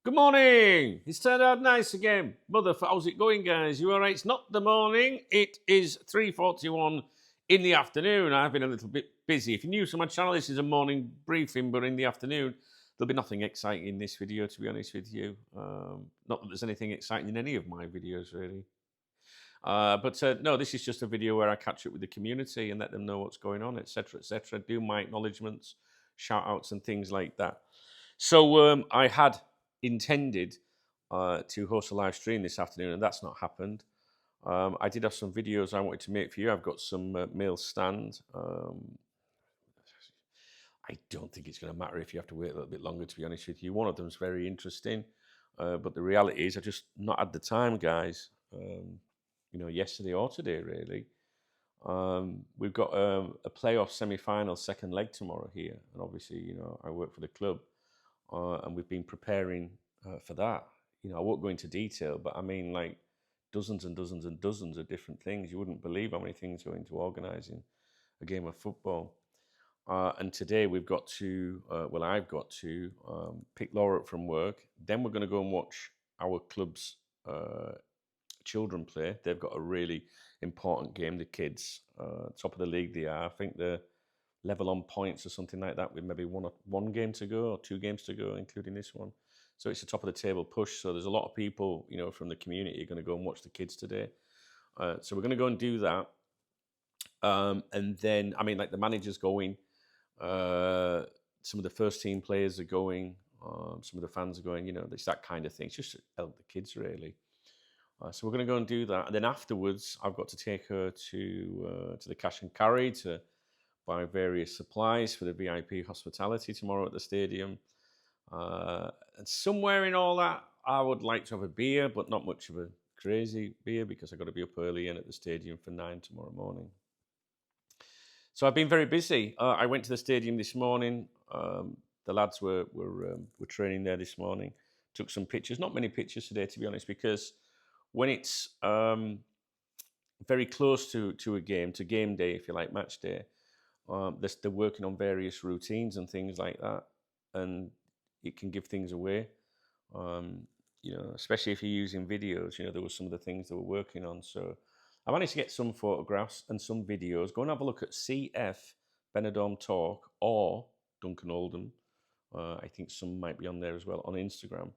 Good morning. It's turned out nice again. How's it going, guys? You all right? It's not the morning. It is 3:41 in the afternoon. I've been a little bit busy. If you're new to my channel, this is a morning briefing, but in the afternoon, there'll be nothing exciting in this video, to be honest with you. Not that there's anything exciting in any of my videos, really. No, this is just a video where I catch up with the community and let them know what's going on, etc., etc. Do my acknowledgements, shout outs, and things like that. So I had intended to host a live stream this afternoon, and that's not happened. I did have some videos I wanted to make for you. I've got some mail stand. I don't think it's going to matter if you have to wait a little bit longer, to be honest with you. One of them is very interesting, but the reality is I just not had the time, guys. Yesterday or today, really. We've got a playoff semi-final second leg tomorrow here, and obviously, I work for the club, and we've been preparing for that. I won't go into detail, but I mean, like, dozens and dozens and dozens of different things. You wouldn't believe how many things go into organising a game of football. And today I've got to pick Laura up from work. Then we're going to go and watch our club's children play. They've got a really important game, the kids, top of the league they are. I think they're level on points or something like that with maybe one game to go or 2 games to go, including this one. So it's a top of the table push. So there's a lot of people, from the community are going to go and watch the kids today. So we're going to go and do that. And then, the manager's going. Some of the first team players are going. Some of the fans are going. It's that kind of thing. It's just to help the kids, really. So we're going to go and do that. And then afterwards, I've got to take her to the cash and carry to buy various supplies for the VIP hospitality tomorrow at the stadium. And somewhere in all that, I would like to have a beer, but not much of a crazy beer because I've got to be up early and at the stadium for 9 tomorrow morning. So I've been very busy. I went to the stadium this morning. The lads were training there this morning. Took some pictures. Not many pictures today, to be honest, because when it's very close to a game, to game day, if you like, match day, they're working on various routines and things like that, and it can give things away. Especially if you're using videos. There were some of the things they were working on. So I managed to get some photographs and some videos. Go and have a look at CF Benidorm Talk or Duncan Oldham. I think some might be on there as well on Instagram.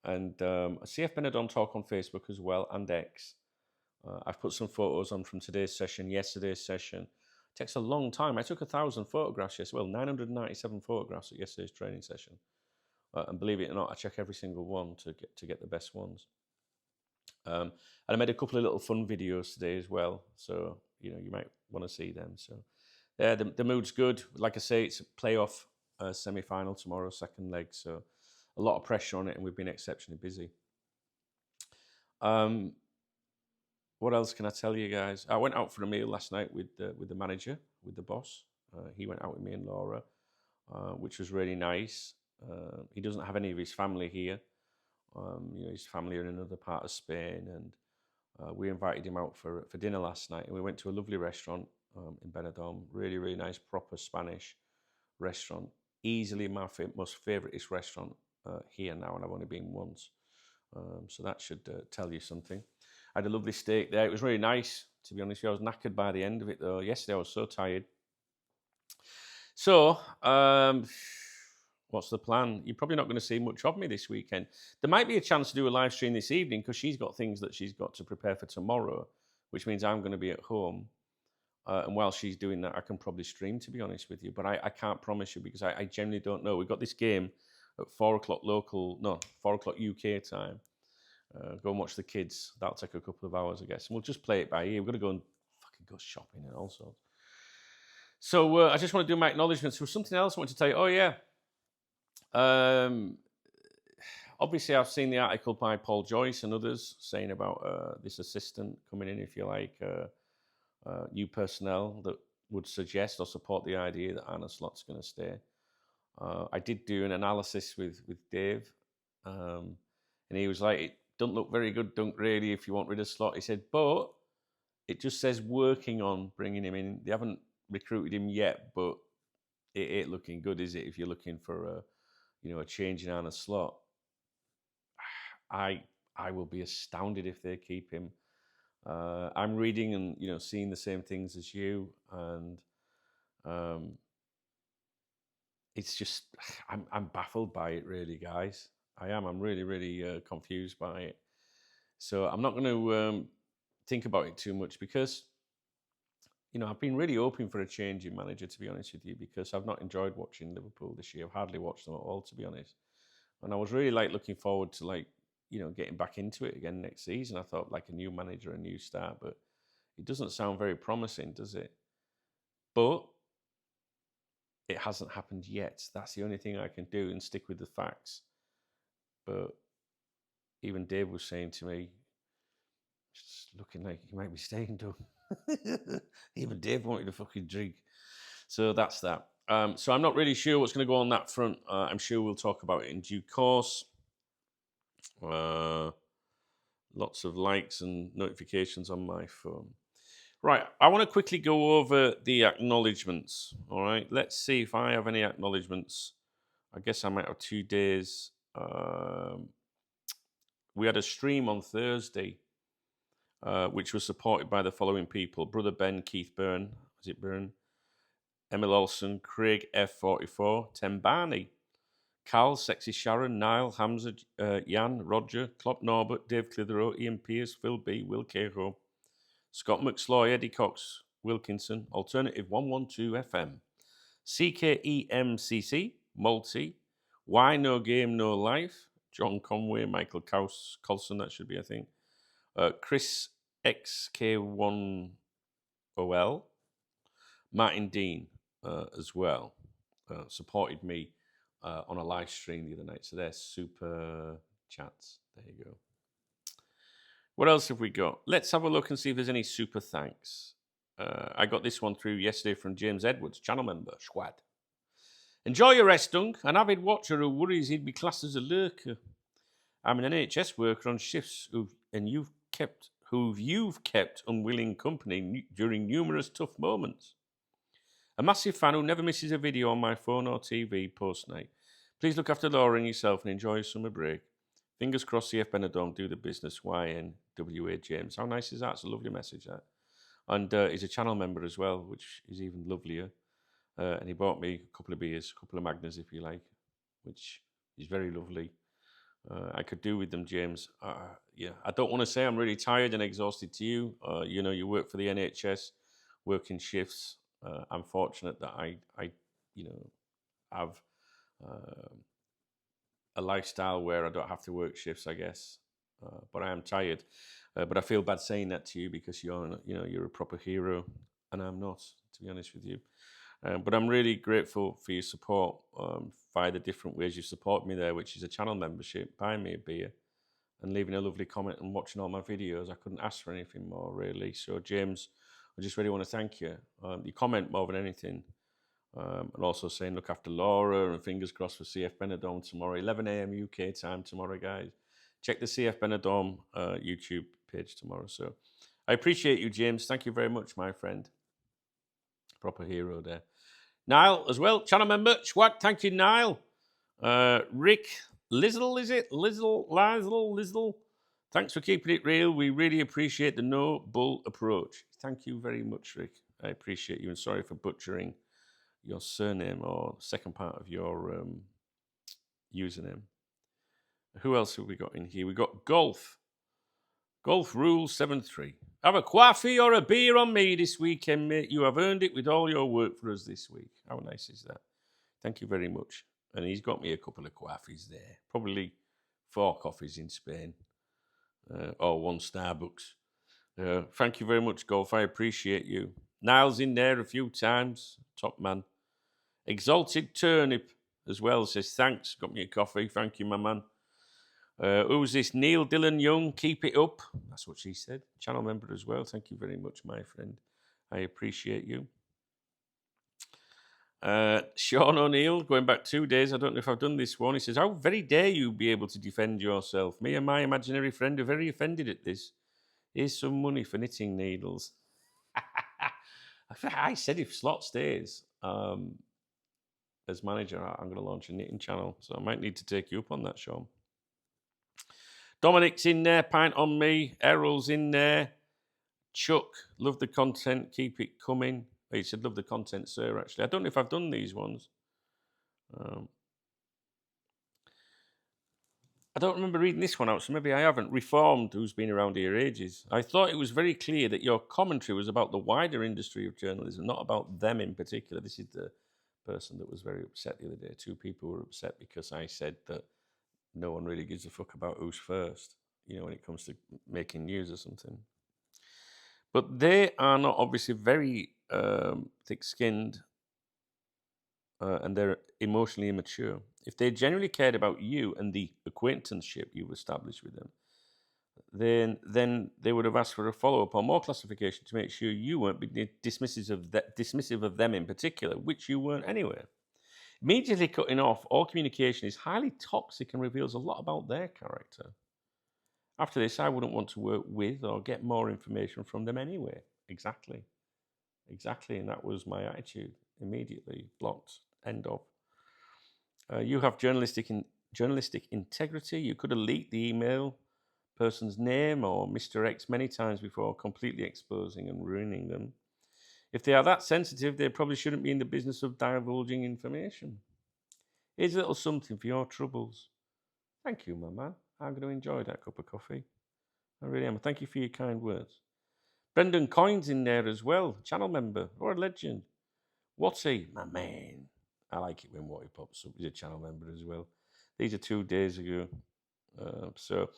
And CF Benidorm Talk on Facebook as well, and X. I've put some photos on from today's session, yesterday's session. It takes a long time. I took 1,000 photographs yesterday. Well, 997 photographs at yesterday's training session. And believe it or not, I check every single one to get the best ones. And I made a couple of little fun videos today as well. So, you might want to see them. So, yeah, the mood's good. Like I say, it's a playoff semi-final tomorrow, second leg. So, a lot of pressure on it, and we've been exceptionally busy. What else can I tell you guys? I went out for a meal last night with the manager, with the boss. He went out with me and Laura, which was really nice. He doesn't have any of his family here. His family are in another part of Spain, and we invited him out for dinner last night. And we went to a lovely restaurant in Benidorm, really, really nice, proper Spanish restaurant. Easily my most favouriteest restaurant here now, and I've only been once. So that should tell you something. I had a lovely steak there. It was really nice, to be honest with you. I was knackered by the end of it, though. Yesterday I was so tired. So, what's the plan? You're probably not going to see much of me this weekend. There might be a chance to do a live stream this evening because she's got things that she's got to prepare for tomorrow, which means I'm going to be at home. And while she's doing that, I can probably stream, to be honest with you. But I can't promise you because I genuinely don't know. We've got this game at 4 o'clock 4 o'clock UK time. Go and watch the kids. That'll take a couple of hours, I guess. And we'll just play it by ear. We've got to go and fucking go shopping and all sorts. So I just want to do my acknowledgements. There was something else I wanted to tell you. Oh, yeah. Obviously, I've seen the article by Paul Joyce and others saying about this assistant coming in, if you like, new personnel that would suggest or support the idea that Arne Slot's going to stay. I did do an analysis with Dave, and he was like, it doesn't look very good, don't really, if you want rid of Slot. He said, but it just says working on bringing him in. They haven't recruited him yet, but it ain't looking good, is it, if you're looking for a change in Arne Slot? I will be astounded if they keep him. I'm reading and seeing the same things as you, and um, it's just I'm baffled by it, really, guys. I am. I'm really really confused by it. So I'm not going to think about it too much because I've been really hoping for a change in manager, to be honest with you, because I've not enjoyed watching Liverpool this year. I've hardly watched them at all, to be honest. And I was really looking forward to getting back into it again next season. I thought like a new manager, a new start, but it doesn't sound very promising, does it? But it hasn't happened yet. That's the only thing I can do and stick with the facts. But even Dave was saying to me, it's looking like he might be staying, Doug. Even Dave wanted a fucking drink. So that's that. So I'm not really sure what's going to go on that front. I'm sure we'll talk about it in due course. Lots of likes and notifications on my phone. Right, I want to quickly go over the acknowledgements. All right, let's see if I have any acknowledgements. I guess I might have 2 days. We had a stream on Thursday, which was supported by the following people: Brother Ben, Keith Byrne, is it Byrne? Emil Olson, Craig F44, Tim Barney, Carl, Sexy Sharon, Niall, Hamza, Jan, Roger, Klopp Norbert, Dave Clitheroe, Ian Pierce, Phil B, Will Cahill, Scott McSloy, Eddie Cox, Wilkinson, Alternative 112 FM, CKEMCC, Multi, Why No Game No Life, John Conway, Michael Colson, that should be, I think, Chris XK1OL, Martin Dean as well, supported me on a live stream the other night. So they're super chats. There you go. What else have we got? Let's have a look and see if there's any super thanks. I got this one through yesterday from James Edwards, channel member, Squad. Enjoy your rest, Dunk. An avid watcher who worries he'd be classed as a lurker. I'm an NHS worker on shifts who you've kept unwilling company during numerous tough moments. A massive fan who never misses a video on my phone or TV post-night. Please look after Laura and yourself and enjoy your summer break. Fingers crossed CF Benidorm do the business. YNWA James. How nice is that? It's a lovely message, that. And he's a channel member as well, which is even lovelier. And he bought me a couple of beers, a couple of Magners, if you like, which is very lovely. I could do with them, James. Yeah, I don't want to say I'm really tired and exhausted to you. You work for the NHS, working shifts. I'm fortunate that I have a lifestyle where I don't have to work shifts, I guess. But I am tired. But I feel bad saying that to you because you're a proper hero, and I'm not, to be honest with you. But I'm really grateful for your support via the different ways you support me there, which is a channel membership, buying me a beer, and leaving a lovely comment and watching all my videos. I couldn't ask for anything more, really. So, James, I just really want to thank you. You comment more than anything. And also saying look after Laura and fingers crossed for CF Benidorm tomorrow, 11 a.m. UK time tomorrow, guys. Check the CF Benidorm YouTube page tomorrow. So I appreciate you, James. Thank you very much, my friend. Proper hero there. Niall as well, channel member. Swag, thank you, Niall. Rick Lizzle, is it? Lizzle. Thanks for keeping it real. We really appreciate the no bull approach. Thank you very much, Rick. I appreciate you, and sorry for butchering your surname or second part of your username. Who else have we got in here? We got Golf. Golf Rule 7-3. Have a coffee or a beer on me this weekend, mate. You have earned it with all your work for us this week. How nice is that? Thank you very much. And he's got me a couple of coffees there. Probably 4 coffees in Spain. Or 1 Starbucks. Thank you very much, Golf. I appreciate you. Niall's in there a few times. Top man. Exalted Turnip as well says, thanks. Got me a coffee. Thank you, my man. Who's this? Neil Dillon Young. Keep it up. That's what she said. Channel member as well. Thank you very much, my friend. I appreciate you. Sean O'Neill, going back 2 days. I don't know if I've done this one. He says, how very dare you be able to defend yourself? Me and my imaginary friend are very offended at this. Here's some money for knitting needles. I said if Slot stays as manager, I'm going to launch a knitting channel. So I might need to take you up on that, Sean. Dominic's in there, pint on me. Errol's in there. Chuck, love the content, keep it coming. He said, love the content, sir, actually. I don't know if I've done these ones. I don't remember reading this one out, so maybe I haven't. Reformed, who's been around here ages. I thought it was very clear that your commentary was about the wider industry of journalism, not about them in particular. This is the person that was very upset the other day. Two people were upset because I said that no one really gives a fuck about who's first, when it comes to making news or something. But they are not obviously very thick-skinned and they're emotionally immature. If they genuinely cared about you and the acquaintanceship you've established with them, then they would have asked for a follow-up or more classification to make sure you weren't being dismissive of them in particular, which you weren't anyway. Immediately cutting off all communication is highly toxic and reveals a lot about their character. After this, I wouldn't want to work with or get more information from them anyway. Exactly. And that was my attitude. Immediately blocked. End of. You have journalistic integrity. You could have leaked the email person's name or Mr. X many times before completely exposing and ruining them. If they are that sensitive, they probably shouldn't be in the business of divulging information. Here's a little something for your troubles. Thank you, my man. I'm going to enjoy that cup of coffee. I really am. Thank you for your kind words. Brendan Coyne's in there as well, channel member or a legend. Watty, my man. I like it when Watty pops up. He's a channel member as well. These are 2 days ago. So,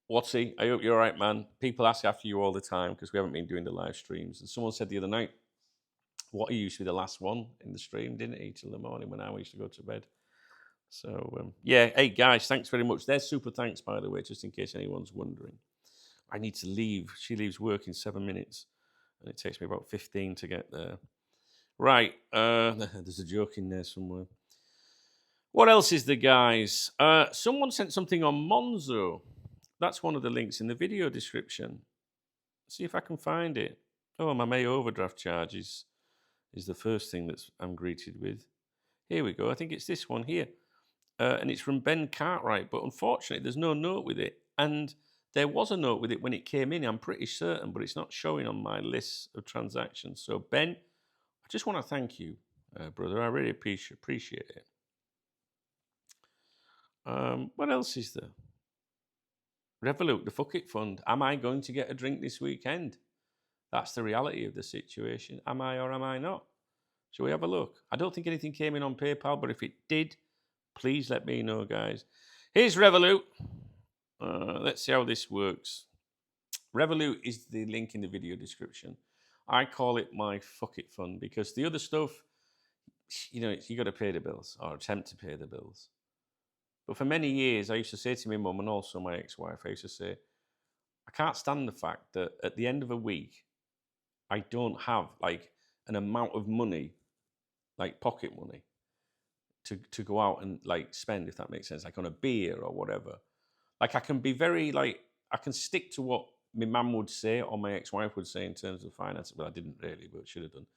Watty, I hope you're all right, man. People ask after you all the time because we haven't been doing the live streams. And someone said the other night, Watty used to be the last one in the stream, didn't he, till the morning when I used to go to bed. So, yeah. Hey, guys, thanks very much. There's super thanks, by the way, just in case anyone's wondering. I need to leave. She leaves work in 7 minutes, and it takes me about 15 to get there. Right, there's a joke in there somewhere. What else is there, guys? Someone sent something on Monzo. That's one of the links in the video description. See if I can find it. Oh, my May overdraft charges is the first thing that I'm greeted with. Here we go. I think it's this one here. And it's from Ben Cartwright, but unfortunately there's no note with it. And there was a note with it when it came in, I'm pretty certain, but it's not showing on my list of transactions. So, Ben, I just want to thank you, brother. I really appreciate it. What else is there? Revolut, the Fuck It Fund. Am I going to get a drink this weekend? That's the reality of the situation. Am I or am I not? Shall we have a look? I don't think anything came in on PayPal, but if it did, please let me know, guys. Here's Revolut. Let's see how this works. Revolut is the link in the video description. I call it my Fuck It Fund because the other stuff, you got to pay the bills or attempt to pay the bills. But for many years, I used to say to my mum and also my ex-wife, I used to say, I can't stand the fact that at the end of a week, I don't have like an amount of money, like pocket money, to go out and like spend, if that makes sense, like on a beer or whatever. Like I can be very I can stick to what my mum would say or my ex-wife would say in terms of finance. Well, I didn't really, but should have done.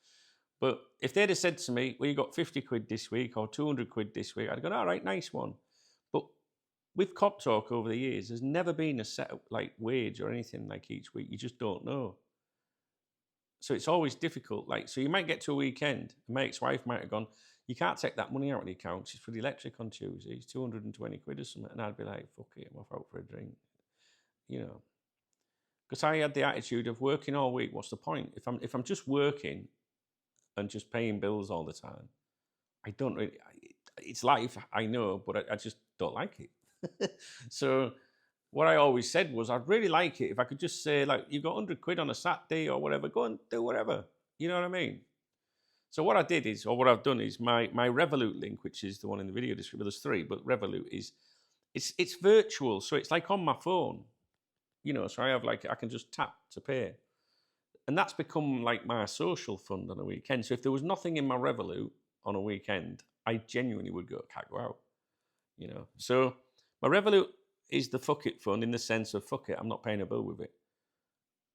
But if they'd have said to me, well, you got 50 quid this week or 200 quid this week, I'd go, all right, nice one. But with Cop Talk over the years, there's never been a set like wage or anything like each week. You just don't know. So it's always difficult. So you might get to a weekend. My ex-wife might have gone, you can't take that money out of the account. It's for the electric on Tuesday. It's 220 quid or something. And I'd be like, fuck it, I'm off out for a drink. Because I had the attitude of working all week. What's the point? If I'm just working and just paying bills all the time, I don't really. It's life, I know, but I just don't like it. So what I always said was, I'd really like it if I could just say, you've got 100 quid on a Saturday or whatever, go and do whatever. You know what I mean? So what I did is, or what I've done is, my Revolut link, which is the one in the video description, there's 3, but Revolut is, it's virtual, so it's like on my phone. So I have I can just tap to pay. And that's become like my social fund on a weekend. So if there was nothing in my Revolut on a weekend, I genuinely would can't go out. So my Revolut is the Fuck It Fund in the sense of, fuck it, I'm not paying a bill with it.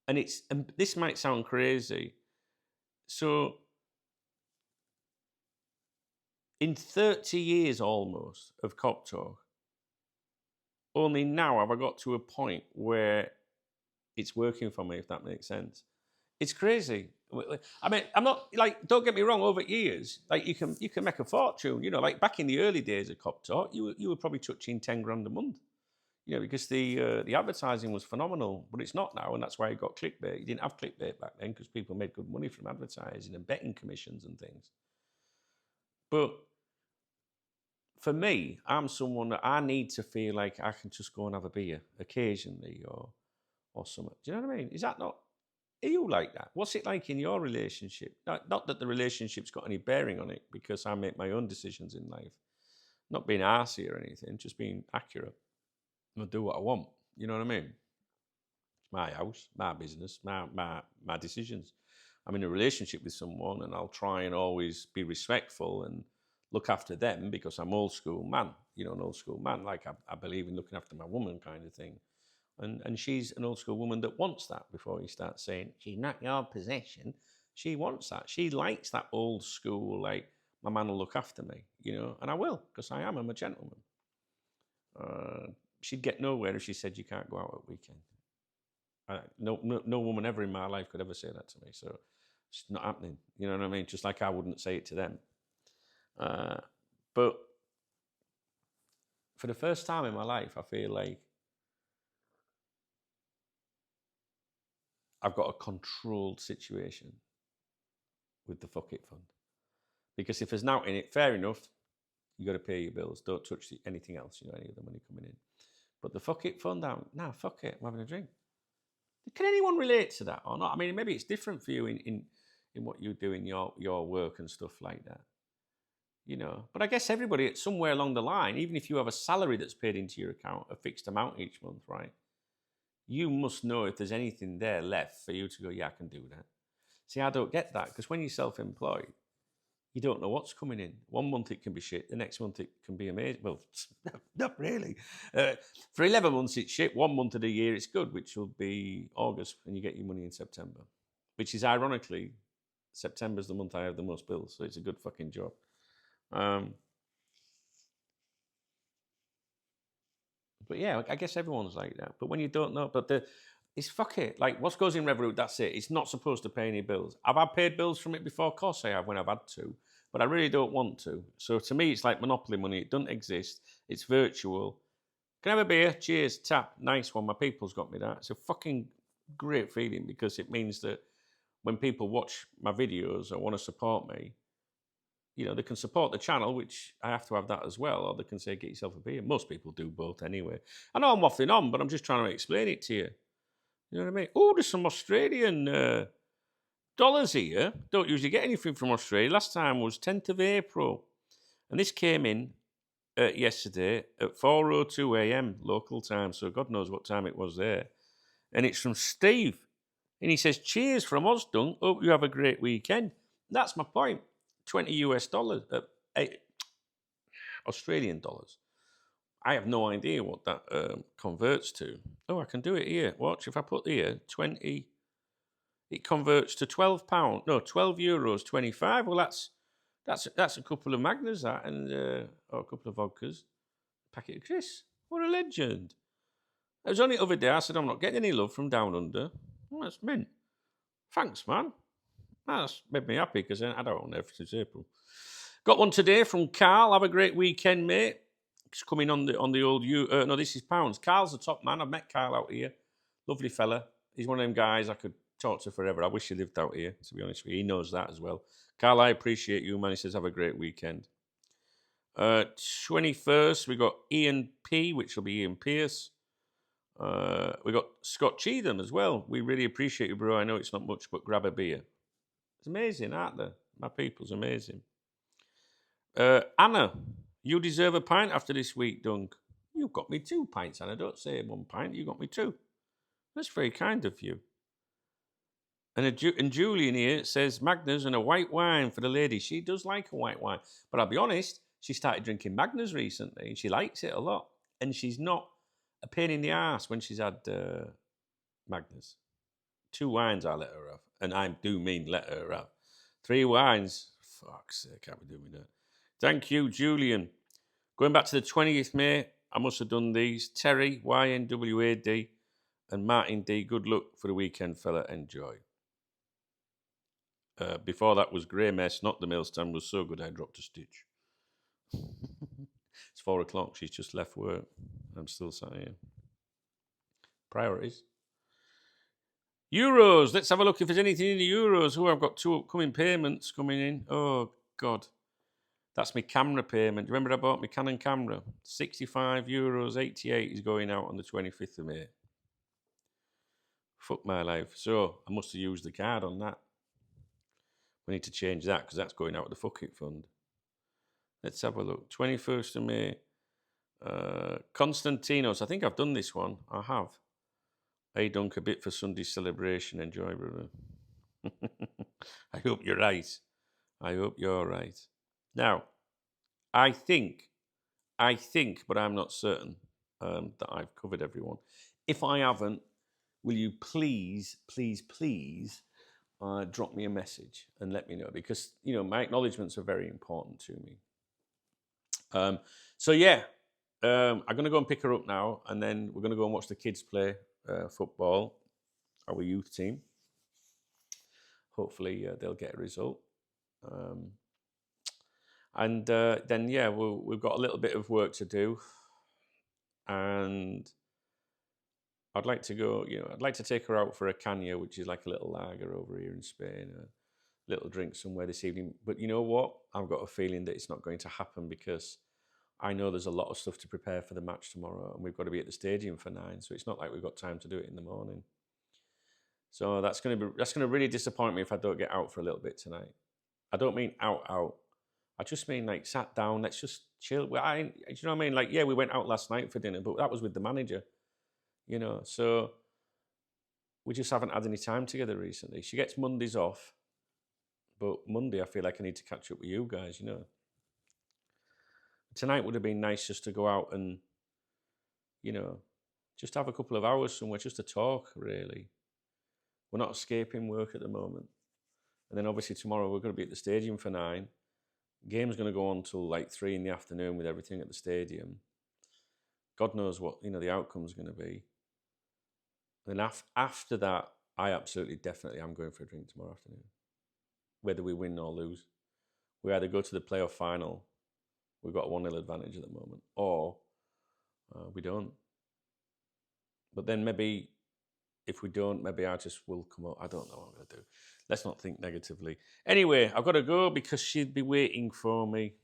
And this might sound crazy. So in 30 years almost of Cop Talk, Only now have I got to a point where it's working for me, if that makes sense. It's crazy. I mean, I'm not like. Don't get me wrong. Over years, like you can make a fortune. You know, like back in the early days of Cop Talk, you were probably touching 10 grand a month. You know, because the advertising was phenomenal, but it's not now, and that's why you got clickbait. You didn't have clickbait back then because people made good money from advertising and betting commissions and things. But for me, I'm someone that I need to feel like I can just go and have a beer occasionally or something. Do you know what I mean? Is that not? Are you like that? What's it like in your relationship? Not that the relationship's got any bearing on it, because I make my own decisions in life. Not being arsey or anything, just being accurate. I'll do what I want. You know what I mean? It's my house, my business, my decisions. I'm in a relationship with someone, and I'll try and always be respectful and look after them because I'm old school man. You know, an old school man. Like I believe in looking after my woman, kind of thing. And she's an old school woman that wants that before you start saying, she's not your possession. She wants that. She likes that old school, like, my man will look after me, you know, and I will, because I'm a gentleman. She'd get nowhere if she said you can't go out at weekend. No woman ever in my life could ever say that to me. So it's not happening. You know what I mean? Just like I wouldn't say it to them. But for the first time in my life, I feel like I've got a controlled situation with the Fuck It Fund. Because if there's now in it, fair enough, you got to pay your bills. Don't touch anything else, you know, any of the money coming in. But the Fuck It Fund, fuck it, I'm having a drink. Can anyone relate to that or not? I mean, maybe it's different for you in what you do in your work and stuff like that. You know, but I guess everybody, somewhere along the line, even if you have a salary that's paid into your account, a fixed amount each month, right? You must know if there's anything there left for you to go, yeah, I can do that. See, I don't get that, because when you're self-employed, you don't know what's coming in. One month it can be shit, the next month it can be amazing. Well, not really. For 11 months it's shit, 1 month of the year it's good, which will be August, and you get your money in September. Which is, ironically, September's the month I have the most bills, so it's a good fucking job. But yeah, I guess everyone's like that. But when you don't know, it's fuck it. Like, what goes in Revolut, that's it. It's not supposed to pay any bills. Have I paid bills from it before? Of course I have, when I've had to. But I really don't want to. So to me, it's like Monopoly money. It doesn't exist. It's virtual. Can I have a beer? Cheers. Tap. Nice one. My people's got me that. It's a fucking great feeling, because it means that when people watch my videos or want to support me, you know, they can support the channel, which I have to have that as well, or they can say, get yourself a beer. Most people do both anyway. I know I'm waffling on, but I'm just trying to explain it to you. You know what I mean? Oh, there's some Australian dollars here. Don't usually get anything from Australia. Last time was 10th of April. And this came in yesterday at 4:02 a.m. local time, so God knows what time it was there. And it's from Steve. And he says, cheers from Osdunk. Hope you have a great weekend. That's my point. 20 US dollars, Australian dollars. I have no idea what that converts to. Oh, I can do it here. Watch, if I put here 20, it converts to £12. No, €12.25. Well, that's a couple of Magners, that, and or a couple of vodkas. Packet of Chris. What a legend. It was only the other day I said I'm not getting any love from Down Under. Well, that's mint. Thanks, man. That's made me happy, because I don't want everything since April. Got one today from Carl. Have a great weekend, mate. It's coming on the old no, this is pounds. Carl's the top man. I've met Carl out here. Lovely fella. He's one of them guys I could talk to forever. I wish he lived out here, to be honest with you. He knows that as well. Carl, I appreciate you, man. He says, have a great weekend. 21st, we got Ian P, which will be Ian Pierce. We got Scott Cheatham as well. We really appreciate you, bro. I know it's not much, but grab a beer. It's amazing, aren't they? My people's amazing. Anna, you deserve a pint after this week, Dunk. You've got me 2 pints, Anna. Don't say 1 pint. You got me 2. That's very kind of you. And Julian here says, Magners and a white wine for the lady. She does like a white wine. But I'll be honest, she started drinking Magners recently, and she likes it a lot. And she's not a pain in the ass when she's had Magners. 2 wines I let her have. And I do mean let her have. 3 wines. Fuck's sake, I can't be doing that. Thank you, Julian. Going back to the 20th, mate. I must have done these. Terry, YNWAD, and Martin D. Good luck for the weekend, fella. Enjoy. Before that was Grey Mess, not the Millstand, was so good I dropped a stitch. It's 4 o'clock. She's just left work. I'm still sat here. Priorities. Euros. Let's have a look if there's anything in the Euros. Oh, I've got 2 upcoming payments coming in. Oh, God. That's my camera payment. Remember I bought my Canon camera? €65, 88 is going out on the 25th of May. Fuck my life. So I must have used the card on that. We need to change that because that's going out of the Fuck It Fund. Let's have a look. 21st of May. Constantinos. I think I've done this one. I have. Hey, Dunk, a bit for Sunday's celebration. Enjoy, brother. I hope you're right. I hope you're right. Now, I think, but I'm not certain that I've covered everyone. If I haven't, will you please drop me a message and let me know, because my acknowledgements are very important to me. So yeah, I'm going to go and pick her up now, and then we're going to go and watch the kids play football, our youth team. Hopefully they'll get a result. And then yeah, we've got a little bit of work to do, and I'd like to go. I'd like to take her out for a caña, which is like a little lager over here in Spain. A little drink somewhere this evening. But you know what? I've got a feeling that it's not going to happen, because I know there's a lot of stuff to prepare for the match tomorrow, and we've got to be at the stadium for 9. So it's not like we've got time to do it in the morning. So that's going to really disappoint me if I don't get out for a little bit tonight. I don't mean out. I just mean like sat down. Let's just chill. Do you know what I mean? Like, yeah, we went out last night for dinner, but that was with the manager. So we just haven't had any time together recently. She gets Mondays off, but Monday I feel like I need to catch up with you guys. Tonight would have been nice just to go out and, just have a couple of hours somewhere just to talk, really. We're not escaping work at the moment. And then obviously tomorrow we're going to be at the stadium for 9. Game's going to go on till like 3 in the afternoon with everything at the stadium. God knows what, the outcome's going to be. And then after that, I absolutely, definitely am going for a drink tomorrow afternoon. Whether we win or lose. We either go to the playoff final, we've got a 1-0 advantage at the moment, or we don't. But then maybe, if we don't, maybe I just will come up. I don't know what I'm going to do. Let's not think negatively. Anyway, I've got to go because she'd be waiting for me.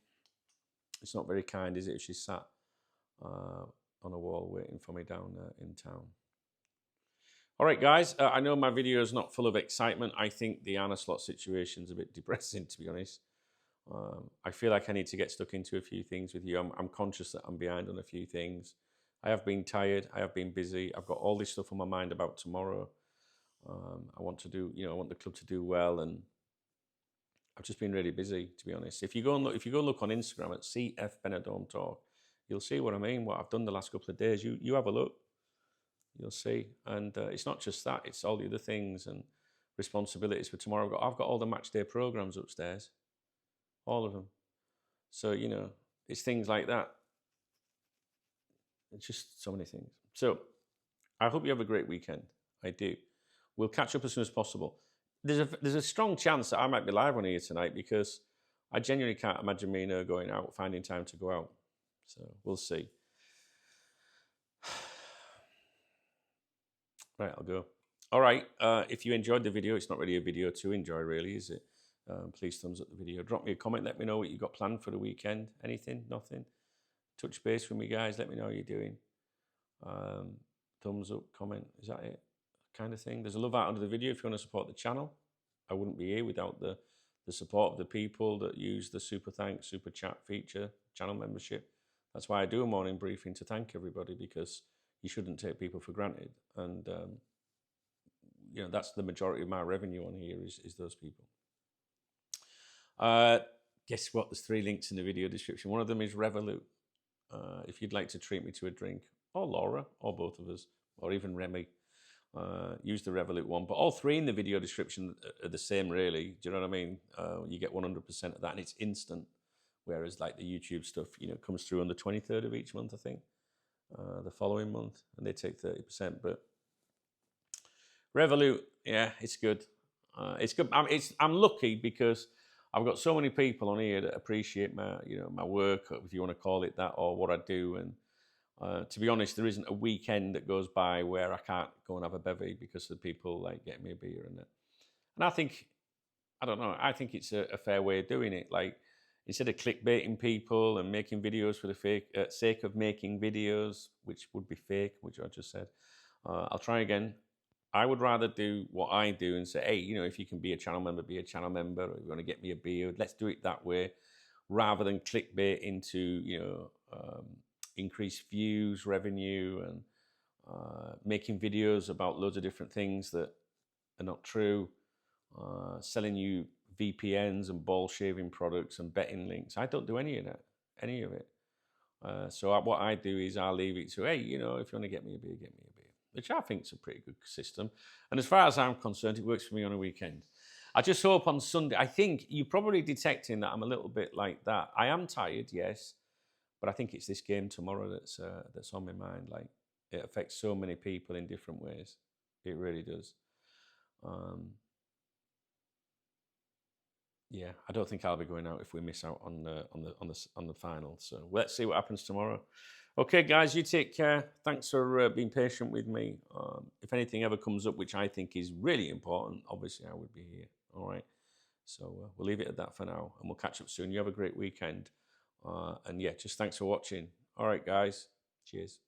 It's not very kind, is it, if she's sat on a wall waiting for me down in town. All right, guys, I know my video is not full of excitement. I think the Anna Slot situation is a bit depressing, to be honest. I feel like I need to get stuck into a few things with you. I'm conscious that I'm behind on a few things. I have been tired. I have been busy. I've got all this stuff on my mind about tomorrow. I want to do, I want the club to do well, and I've just been really busy, to be honest. If you go look on Instagram at CF Benidorm Talk, you'll see what I mean. What I've done the last couple of days. You have a look. You'll see. And it's not just that, it's all the other things and responsibilities for tomorrow. I've got all the match day programs upstairs, all of them. So, it's things like that. It's just so many things. So I hope you have a great weekend. I do. We'll catch up as soon as possible. There's a strong chance that I might be live on here tonight, because I genuinely can't imagine me and her going out, finding time to go out. So we'll see. Right, I'll go. All right, if you enjoyed the video, it's not really a video to enjoy, really, is it? Please thumbs up the video. Drop me a comment. Let me know what you got planned for the weekend. Anything? Nothing? Touch base with me, guys. Let me know how you're doing. Thumbs up, comment. Is that it? Kind of thing. There's a love out under the video if you want to support the channel. I wouldn't be here without the support of the people that use the super thanks, super chat feature, channel membership. That's why I do a morning briefing, to thank everybody, because you shouldn't take people for granted. And, that's the majority of my revenue on here is those people. Guess what? There's 3 links in the video description. One of them is Revolut. If you'd like to treat me to a drink, or Laura, or both of us, or even Remy, use the Revolut one. But all 3 in the video description are the same, really. Do you know what I mean? You get 100% of that, and it's instant. Whereas like the YouTube stuff, comes through on the 23rd of each month, I think. the following month, and they take 30%. But Revolut, yeah, it's good. It's good. I'm lucky because I've got so many people on here that appreciate my work, if you want to call it that, or what I do. And to be honest, there isn't a weekend that goes by where I can't go and have a bevy because the people like getting me a beer and that. And I don't know. I think it's a fair way of doing it. Like, instead of clickbaiting people and making videos for the sake of making videos, which would be fake, which I just said, I'll try again. I would rather do what I do and say, hey, if you can be a channel member, be a channel member. Or if you want to get me a beer, let's do it that way, rather than clickbait into, increased views, revenue, and making videos about loads of different things that are not true, selling you VPNs and ball shaving products and betting links. I don't do any of that, any of it. So what I do is I'll leave it to, hey, if you want to get me a beer, get me a beer, which I think is a pretty good system. And as far as I'm concerned, it works for me on a weekend. I just hope on Sunday, I think you're probably detecting that I'm a little bit like that. I am tired, yes, but I think it's this game tomorrow that's on my mind. Like, it affects so many people in different ways. It really does. Yeah, I don't think I'll be going out if we miss out on the final. So let's see what happens tomorrow. Okay, guys, you take care. Thanks for being patient with me. If anything ever comes up, which I think is really important, obviously I would be here. All right. So we'll leave it at that for now, and we'll catch up soon. You have a great weekend. And yeah, just thanks for watching. All right, guys. Cheers.